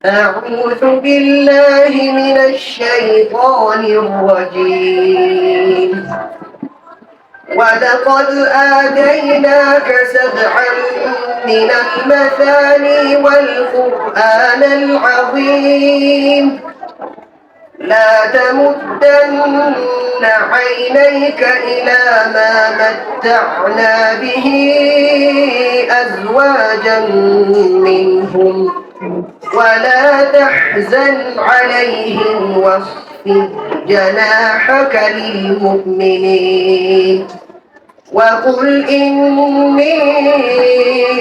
أعوذ بالله من الشيطان الرجيم. ولقد آتيناك سبعا من المثاني والقرآن العظيم. لا تمدن عينيك إلى ما متعنا به أزواجا منهم ولا تحزن عليهم واخفض جناحك للمؤمنين وقل إني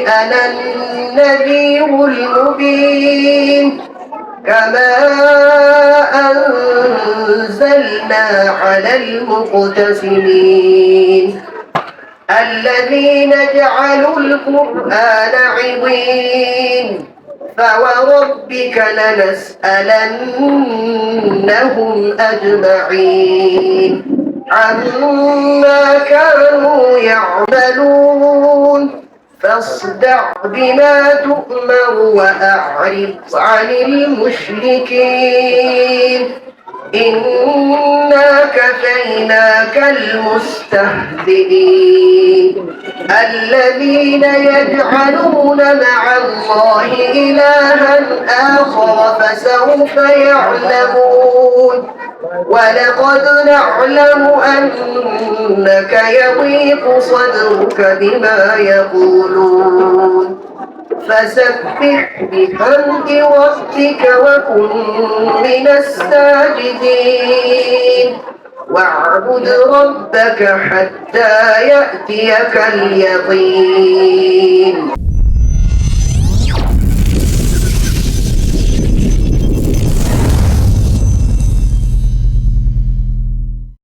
أنا النذير المبين. كما أنزلنا على المقتسمين الذين جعلوا القرآن عضين. فوربك لنسألنهم أجمعين عما كانوا يعملون. فاصدع بما تؤمر وأعرض عن المشركين إنا كفيناك المستهزئين الذين يجعلون مع الله إلها آخر فسوف يعلمون. ولقد نعلم أنك يضيق صدرك بما يقولون فسبح بحمد ربك وكن من الساجدين واعبد ربك حتى يأتيك اليقين.